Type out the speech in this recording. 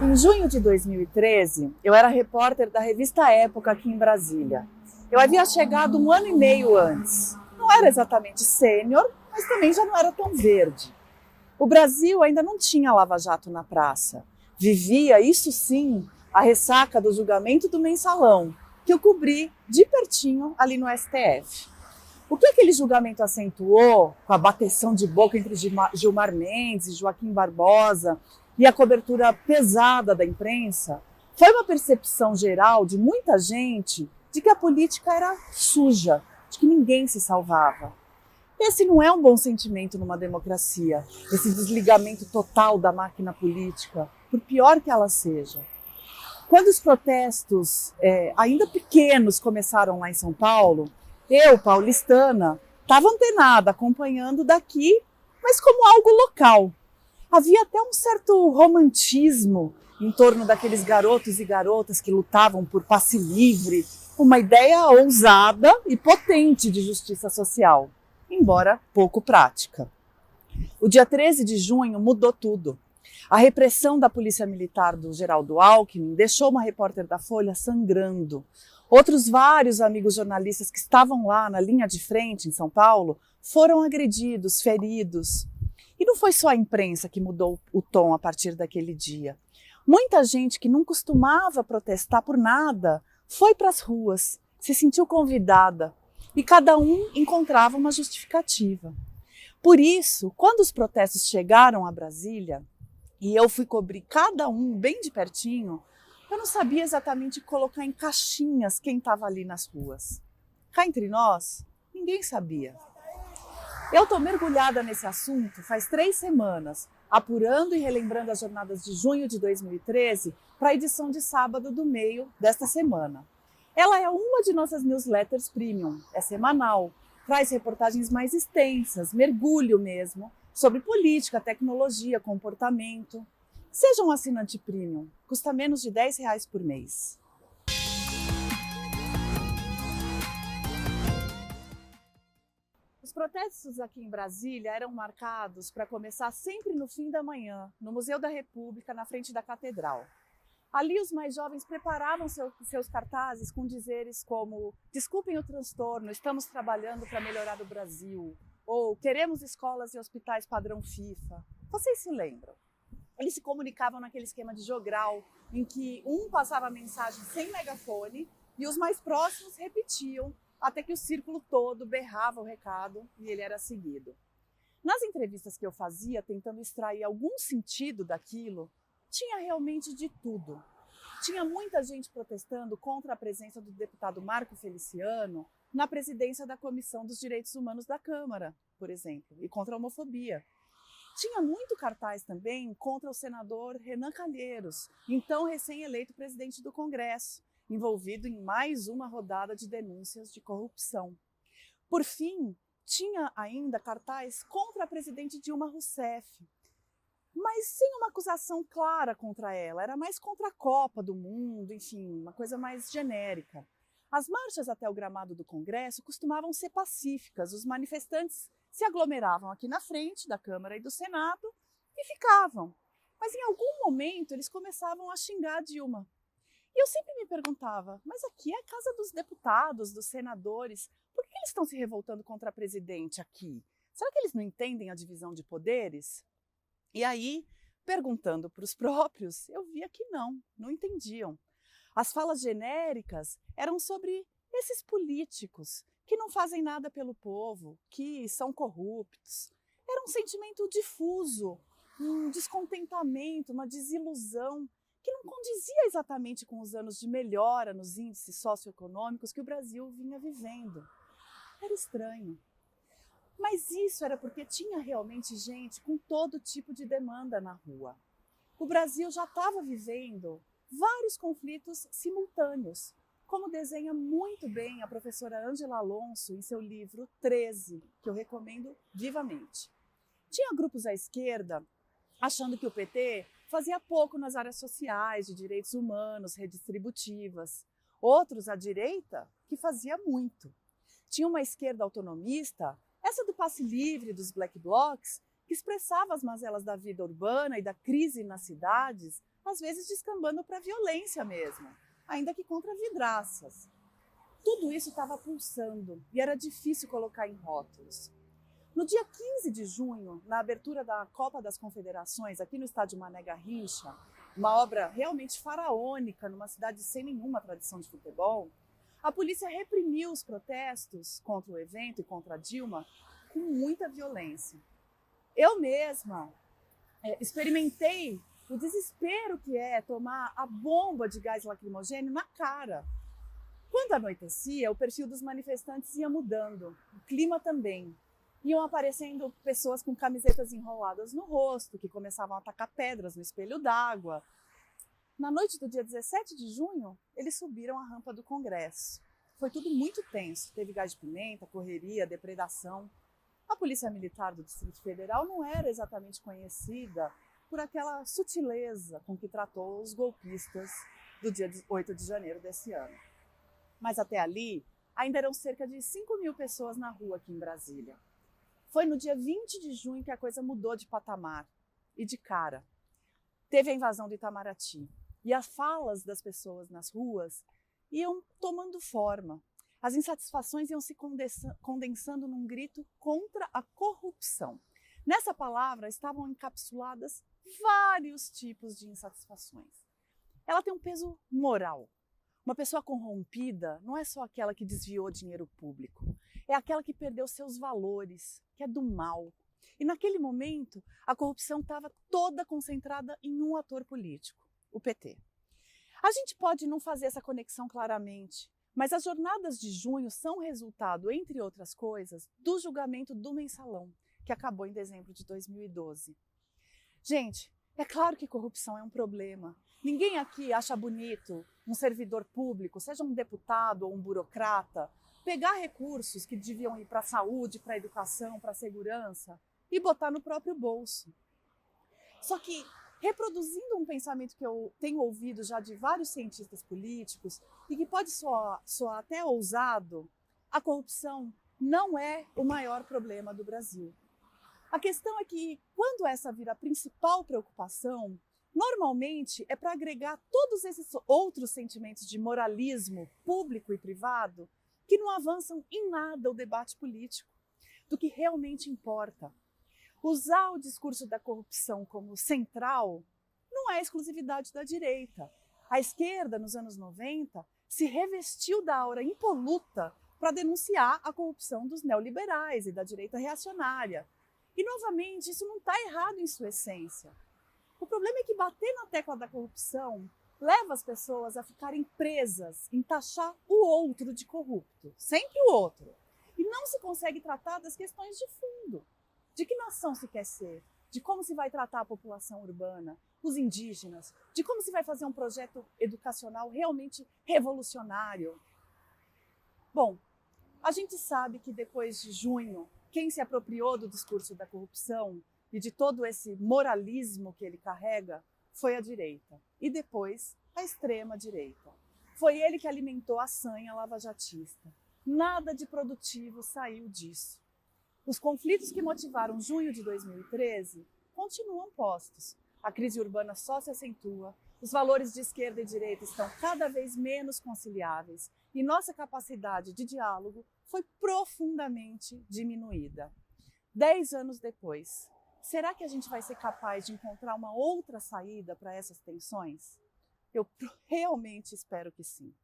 Em junho de 2013, eu era repórter da revista Época aqui em Brasília. Eu havia chegado um ano e meio antes. Não era exatamente sênior, mas também já não era tão verde. O Brasil ainda não tinha Lava-Jato na praça. Vivia, isso sim, a ressaca do julgamento do Mensalão, que eu cobri de pertinho ali no STF. O que aquele julgamento acentuou, com a bateção de boca entre Gilmar Mendes e Joaquim Barbosa e a cobertura pesada da imprensa, foi uma percepção geral de muita gente de que a política era suja, de que ninguém se salvava. Esse não é um bom sentimento numa democracia, esse desligamento total da máquina política, por pior que ela seja. Quando os protestos, ainda pequenos, começaram lá em São Paulo, eu, paulistana, estava antenada, acompanhando daqui, mas como algo local. Havia até um certo romantismo em torno daqueles garotos e garotas que lutavam por passe livre, uma ideia ousada e potente de justiça social, embora pouco prática. O dia 13 de junho mudou tudo. A repressão da polícia militar do Geraldo Alckmin deixou uma repórter da Folha sangrando. Outros vários amigos jornalistas que estavam lá na linha de frente em São Paulo foram agredidos, feridos. E não foi só a imprensa que mudou o tom a partir daquele dia. Muita gente que não costumava protestar por nada foi para as ruas, se sentiu convidada e cada um encontrava uma justificativa. Por isso, quando os protestos chegaram a Brasília e eu fui cobrir cada um bem de pertinho, eu não sabia exatamente colocar em caixinhas quem estava ali nas ruas. Cá entre nós, ninguém sabia. Eu estou mergulhada nesse assunto faz 3 semanas, apurando e relembrando as jornadas de junho de 2013 para a edição de sábado do meio desta semana. Ela é uma de nossas newsletters premium, é semanal, traz reportagens mais extensas, mergulho mesmo, sobre política, tecnologia, comportamento. Seja um assinante premium, custa menos de R$10 por mês. Os protestos aqui em Brasília eram marcados para começar sempre no fim da manhã, no Museu da República, na frente da Catedral. Ali os mais jovens preparavam seus cartazes com dizeres como "Desculpem o transtorno, estamos trabalhando para melhorar o Brasil", ou "Queremos escolas e hospitais padrão FIFA". Vocês se lembram? Eles se comunicavam naquele esquema de jogral, em que um passava a mensagem sem megafone e os mais próximos repetiam, até que o círculo todo berrava o recado e ele era seguido. Nas entrevistas que eu fazia, tentando extrair algum sentido daquilo, tinha realmente de tudo. Tinha muita gente protestando contra a presença do deputado Marco Feliciano na presidência da Comissão dos Direitos Humanos da Câmara, por exemplo, e contra a homofobia. Tinha muito cartaz também contra o senador Renan Calheiros, então recém-eleito presidente do Congresso, envolvido em mais uma rodada de denúncias de corrupção. Por fim, tinha ainda cartaz contra a presidente Dilma Rousseff, mas sem uma acusação clara contra ela, era mais contra a Copa do Mundo, enfim, uma coisa mais genérica. As marchas até o gramado do Congresso costumavam ser pacíficas, os manifestantes se aglomeravam aqui na frente da Câmara e do Senado e ficavam. Mas em algum momento eles começavam a xingar a Dilma. E eu sempre me perguntava, mas aqui é a casa dos deputados, dos senadores, por que eles estão se revoltando contra a presidente aqui? Será que eles não entendem a divisão de poderes? E aí, perguntando para os próprios, eu via que não entendiam. As falas genéricas eram sobre esses políticos que não fazem nada pelo povo, que são corruptos. Era um sentimento difuso, um descontentamento, uma desilusão, que não condizia exatamente com os anos de melhora nos índices socioeconômicos que o Brasil vinha vivendo. Era estranho. Mas isso era porque tinha realmente gente com todo tipo de demanda na rua. O Brasil já estava vivendo vários conflitos simultâneos, como desenha muito bem a professora Ângela Alonso em seu livro 13, que eu recomendo vivamente. Tinha grupos à esquerda achando que o PT fazia pouco nas áreas sociais, de direitos humanos, redistributivas. Outros à direita que fazia muito. Tinha uma esquerda autonomista, essa do passe livre, dos black blocs, que expressava as mazelas da vida urbana e da crise nas cidades, às vezes descambando para violência mesmo, ainda que contra vidraças. Tudo isso estava pulsando e era difícil colocar em rótulos. No dia 15 de junho, na abertura da Copa das Confederações, aqui no estádio Mané Garrincha, uma obra realmente faraônica numa cidade sem nenhuma tradição de futebol, a polícia reprimiu os protestos contra o evento e contra a Dilma com muita violência. Eu mesma experimentei o desespero que é tomar a bomba de gás lacrimogêneo na cara. Quando anoitecia, o perfil dos manifestantes ia mudando, o clima também. Iam aparecendo pessoas com camisetas enroladas no rosto, que começavam a atacar pedras no espelho d'água. Na noite do dia 17 de junho, eles subiram a rampa do Congresso. Foi tudo muito tenso, teve gás de pimenta, correria, depredação. A Polícia Militar do Distrito Federal não era exatamente conhecida por aquela sutileza com que tratou os golpistas do dia 8 de janeiro desse ano. Mas até ali, ainda eram cerca de 5.000 pessoas na rua aqui em Brasília. Foi no dia 20 de junho que a coisa mudou de patamar e de cara. Teve a invasão do Itamaraty e as falas das pessoas nas ruas iam tomando forma. As insatisfações iam se condensando num grito contra a corrupção. Nessa palavra estavam encapsuladas vários tipos de insatisfações. Ela tem um peso moral. Uma pessoa corrompida não é só aquela que desviou dinheiro público, é aquela que perdeu seus valores, que é do mal. E naquele momento, a corrupção estava toda concentrada em um ator político, o PT. A gente pode não fazer essa conexão claramente, mas as jornadas de junho são resultado, entre outras coisas, do julgamento do Mensalão, que acabou em dezembro de 2012. Gente, é claro que corrupção é um problema. Ninguém aqui acha bonito um servidor público, seja um deputado ou um burocrata, pegar recursos que deviam ir para a saúde, para a educação, para a segurança e botar no próprio bolso. Só que, reproduzindo um pensamento que eu tenho ouvido já de vários cientistas políticos e que pode soar até ousado, a corrupção não é o maior problema do Brasil. A questão é que, quando essa vira a principal preocupação, normalmente é para agregar todos esses outros sentimentos de moralismo público e privado que não avançam em nada o debate político, do que realmente importa. Usar o discurso da corrupção como central não é exclusividade da direita. A esquerda, nos anos 90, se revestiu da aura impoluta para denunciar a corrupção dos neoliberais e da direita reacionária. E, novamente, isso não está errado em sua essência. O problema é que bater na tecla da corrupção leva as pessoas a ficarem presas em taxar o outro de corrupto, sempre o outro. E não se consegue tratar das questões de fundo. De que nação se quer ser? De como se vai tratar a população urbana, os indígenas? De como se vai fazer um projeto educacional realmente revolucionário? Bom, a gente sabe que depois de junho, quem se apropriou do discurso da corrupção e de todo esse moralismo que ele carrega foi a direita. E depois, a extrema-direita. Foi ele que alimentou a sanha lavajatista. Nada de produtivo saiu disso. Os conflitos que motivaram junho de 2013 continuam postos. A crise urbana só se acentua, os valores de esquerda e direita estão cada vez menos conciliáveis e nossa capacidade de diálogo foi profundamente diminuída. 10 anos depois, será que a gente vai ser capaz de encontrar uma outra saída para essas tensões? Eu realmente espero que sim.